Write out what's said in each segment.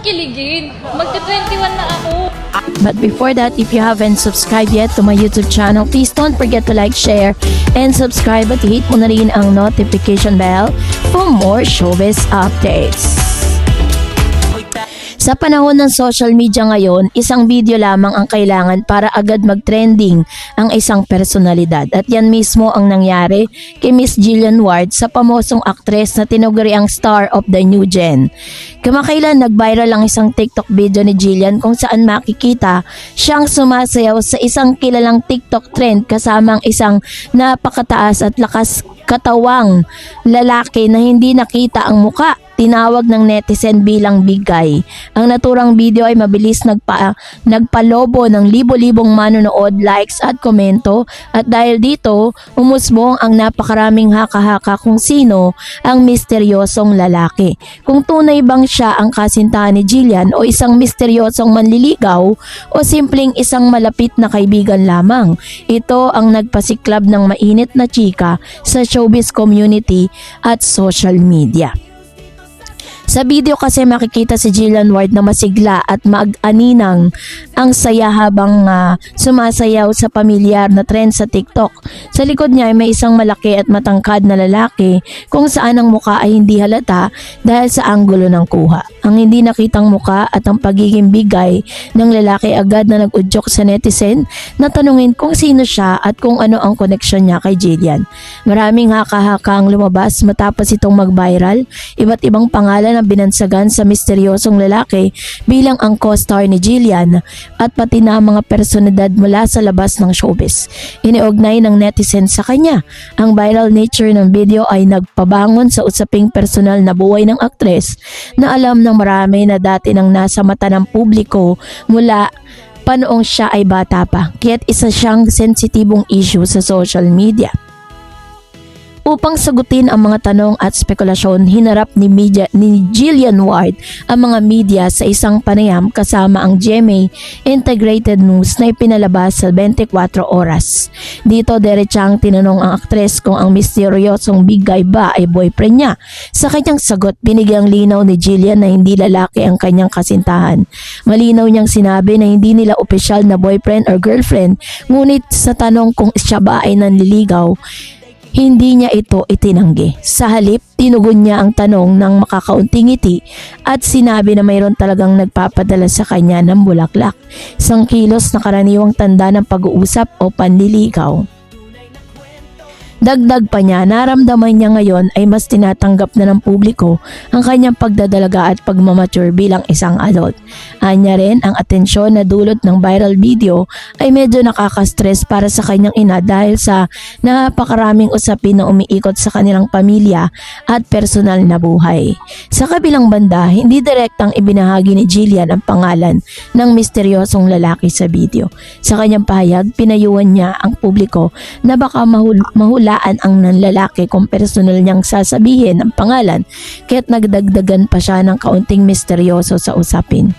akong kiligin. Magta-21 na ako. But before that, if you haven't subscribed yet to my YouTube channel, please don't forget to like, share, and subscribe at hit mo na rin ang notification bell for more showbiz updates. Sa panahon ng social media ngayon, isang video lamang ang kailangan para agad mag-trending ang isang personalidad. At yan mismo ang nangyari kay Miss Jillian Ward sa pamosong aktres na tinuguri ang star of the new gen. Kamakailan nag-viral ang isang TikTok video ni Jillian kung saan makikita siyang sumasayaw sa isang kilalang TikTok trend kasamang isang napakataas at lakas katawang lalaki na hindi nakita ang muka. Tinawag ng netizen bilang big guy. Ang naturang video ay mabilis nagpalobo ng libo-libong manonood, likes at komento, at dahil dito, umusbong ang napakaraming haka-haka kung sino ang misteryosong lalaki. Kung tunay bang siya ang kasintahan ni Jillian o isang misteryosong manliligaw o simpleng isang malapit na kaibigan lamang. Ito ang nagpasiklab ng mainit na chika sa showbiz community at social media. Sa video kasi makikita si Jillian Ward na masigla at mag-aninang ang saya habang sumasayaw sa pamilyar na trend sa TikTok. Sa likod niya ay may isang malaki at matangkad na lalaki kung saan ang muka ay hindi halata dahil sa anggulo ng kuha. Ang hindi nakitang muka at ang pagiging bigay ng lalaki agad na nag-udyok sa netizen na tanungin kung sino siya at kung ano ang koneksyon niya kay Jillian. Maraming haka-haka ang lumabas matapos itong mag-viral. Iba't ibang pangalan ang binansagan sa misteryosong lalaki bilang ang co-star ni Jillian at pati na mga personalidad mula sa labas ng showbiz. Iniugnay ng netizen sa kanya. Ang viral nature ng video ay nagpabangon sa usaping personal na buhay ng aktres na alam ng marami na dati nang nasa mata ng publiko mula panoong siya ay bata pa. Kaya't isa siyang sensitibong issue sa social media. Upang sagutin ang mga tanong at spekulasyon, hinarap ni Jillian Ward ang mga media sa isang panayam kasama ang GMA Integrated News na ipinalabas sa 24 oras. Dito diretsang tinanong ang aktres kung ang misteryosong big guy ba ay boyfriend niya. Sa kanyang sagot, binigyang linaw ni Jillian na hindi lalaki ang kanyang kasintahan. Malinaw niyang sinabi na hindi nila opisyal na boyfriend or girlfriend, ngunit sa tanong kung siya ba ay nanliligaw, hindi niya ito itinanggi. Sa halip, tinugon niya ang tanong ng makakaunting ngiti at sinabi na mayroon talagang nagpapadala sa kanya ng bulaklak. Isang kilos na karaniwang tanda ng pag-uusap o panliligaw. Dagdag pa niya, naramdaman niya ngayon ay mas tinatanggap na ng publiko ang kanyang pagdadalaga at pagmamature bilang isang adult. Anya rin, ang atensyon na dulot ng viral video ay medyo nakaka-stress para sa kanyang ina dahil sa napakaraming usapin na umiikot sa kanilang pamilya at personal na buhay. Sa kabilang banda, hindi direktang ibinahagi ni Jillian ang pangalan ng misteryosong lalaki sa video. Sa kanyang pahayag, pinayuhan niya ang publiko na baka mahulaan ang nanlalaki kung personal niyang sasabihin ang pangalan, kaya't nagdagdagan pa siya ng kaunting misteryoso sa usapin.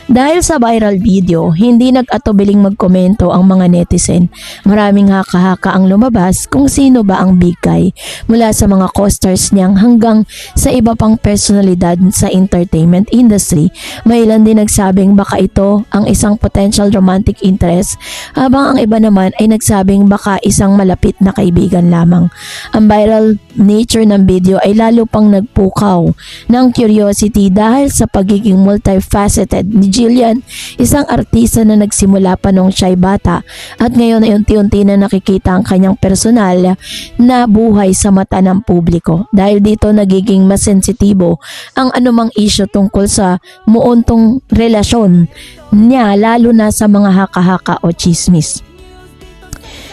Dahil sa viral video, hindi nag-atubiling magkomento ang mga netizen. Maraming haka-haka ang lumabas kung sino ba ang big guy, mula sa mga co-stars niyang hanggang sa iba pang personalidad sa entertainment industry. May ilan din nagsabing baka ito ang isang potential romantic interest, habang ang iba naman ay nagsabing baka isang malapit na kaibigan lamang. Ang viral nature ng video ay lalo pang nagpukaw ng curiosity dahil sa pagiging multifaceted ni Jillian, isang artista na nagsimula pa nung siya'y bata at ngayon ay unti-unti na nakikita ang kanyang personal na buhay sa mata ng publiko. Dahil dito nagiging mas sensitibo ang anumang issue tungkol sa muuntong relasyon niya, lalo na sa mga haka-haka o chismis.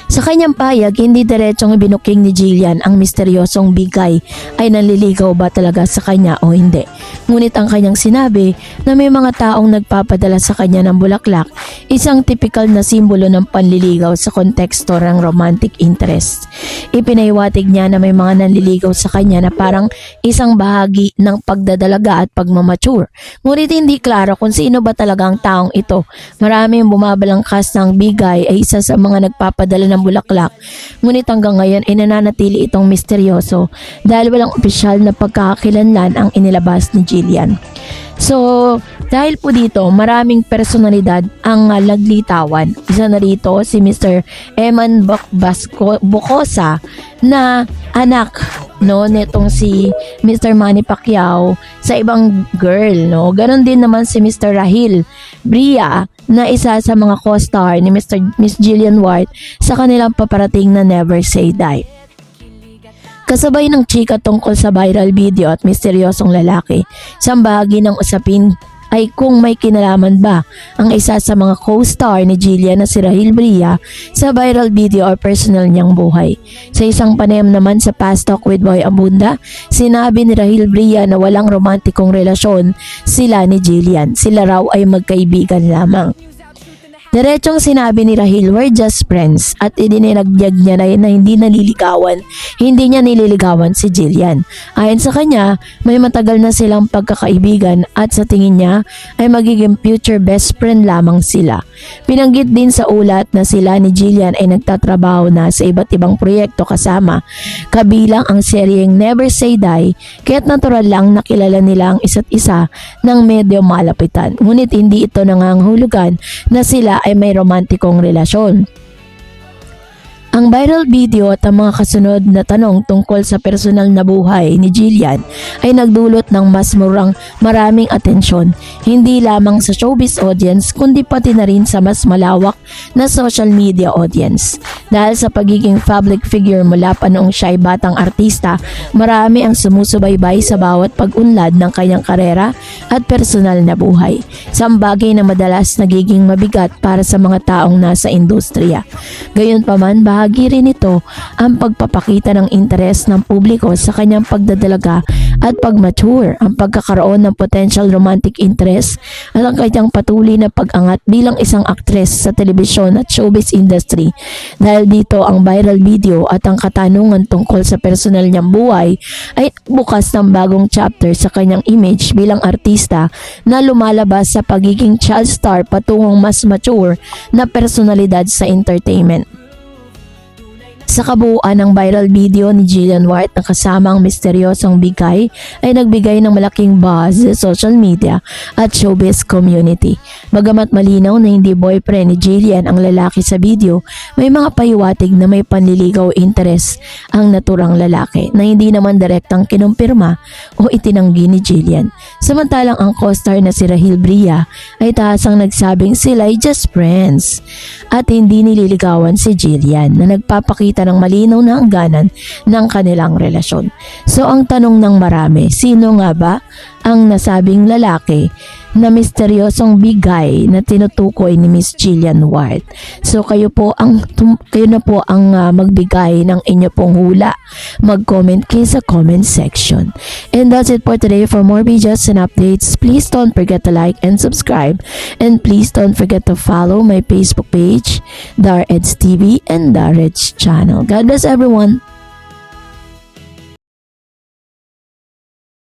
Sa kanyang pahayag, hindi diretsong ibinuking ni Jillian ang misteryosong bigay ay nanliligaw ba talaga sa kanya o hindi. Ngunit ang kanyang sinabi na may mga taong nagpapadala sa kanya ng bulaklak, isang typical na simbolo ng panliligaw sa konteksto ng romantic interest. Ipinahiwatig niya na may mga nanliligaw sa kanya na parang isang bahagi ng pagdadalaga at pagmamature. Ngunit hindi klaro kung sino ba talaga ang taong ito. Maraming bumabalangkas ng bigay ay isa sa mga nagpapadala ng bulaklak. Ngunit hanggang ngayon ay nananatili itong misteryoso dahil walang opisyal na pagkakakilanlan ang inilabas ni Jillian. So, dahil po dito, maraming personalidad ang naglitawan. Isa na rito si Mr. Eman Bocosa na anak nitong si Mr. Manny Pacquiao sa ibang girl, no. Ganon din naman si Mr. Rahil Bria na isa sa mga co-star ni Miss Jillian Ward sa kanilang paparating na Never Say Die. Kasabay ng chika tungkol sa viral video at misteryosong lalaki, isang bahagi ng usapin ay kung may kinalaman ba ang isa sa mga co-star ni Jillian na si Rahil Bria sa viral video or personal niyang buhay. Sa isang panayam naman sa Fast Talk with Boy Abunda, sinabi ni Rahil Bria na walang romantikong relasyon sila ni Jillian. Sila raw ay magkaibigan lamang. Diretsong sinabi ni Rahil, we're just friends, at idininagyag niya na hindi niya nililigawan si Jillian. Ayon sa kanya, may matagal na silang pagkakaibigan at sa tingin niya ay magiging future best friend lamang sila. Pinanggit din sa ulat na sila ni Jillian ay nagtatrabaho na sa iba't ibang proyekto kasama, kabilang ang seryeng Never Say Die, kaya't natural lang nakilala nila ang isa't isa ng medyo malapitan. Ngunit hindi ito nangangahulugan na sila ay may romantikong relasyon. Ang viral video at ang mga kasunod na tanong tungkol sa personal na buhay ni Jillian ay nagdulot ng mas maraming atensyon, hindi lamang sa showbiz audience kundi pati na rin sa mas malawak na social media audience. Dahil sa pagiging public figure mula pa noong siya ay batang artista, marami ang sumusubaybay sa bawat pag-unlad ng kanyang karera at personal na buhay. Isang bagay na madalas nagiging mabigat para sa mga taong nasa industriya. Gayunpaman, bahagi rin ito ang pagpapakita ng interes ng publiko sa kanyang pagdadalaga at pag-mature, ang pagkakaroon ng potential romantic interest at ang kanyang patuloy na pag-angat bilang isang aktres sa telebisyon at showbiz industry. Dahil dito, ang viral video at ang katanungan tungkol sa personal niyang buhay ay bukas ng bagong chapter sa kanyang image bilang artista na lumalabas sa pagiging child star patungong mas mature na personalidad sa entertainment. Sa kabuuan ng viral video ni Jillian Ward na kasama ang misteryosong bigay ay nagbigay ng malaking buzz sa social media at showbiz community. Bagamat malinaw na hindi boyfriend ni Jillian ang lalaki sa video, may mga pahiwatig na may panliligaw interest ang naturang lalaki na hindi naman direktang kinumpirma o itinanggi ni Jillian. Samantalang ang co-star na si Rahil Bria ay tahasang nagsabing sila ay just friends at hindi nililigawan si Jillian na nagpapakita ng malinaw na hangganan ng kanilang relasyon. So ang tanong ng marami, sino nga ba ang nasabing lalaki na misteryosong bigay na tinutukoy ni Miss Jillian Ward? So kayo na po ang magbigay ng inyo pong hula. Mag-comment kayo sa comment section. And that's it for today. For more videos and updates, please don't forget to like and subscribe. And please don't forget to follow my Facebook page, Dar Eds TV and Dar Eds channel. God bless everyone.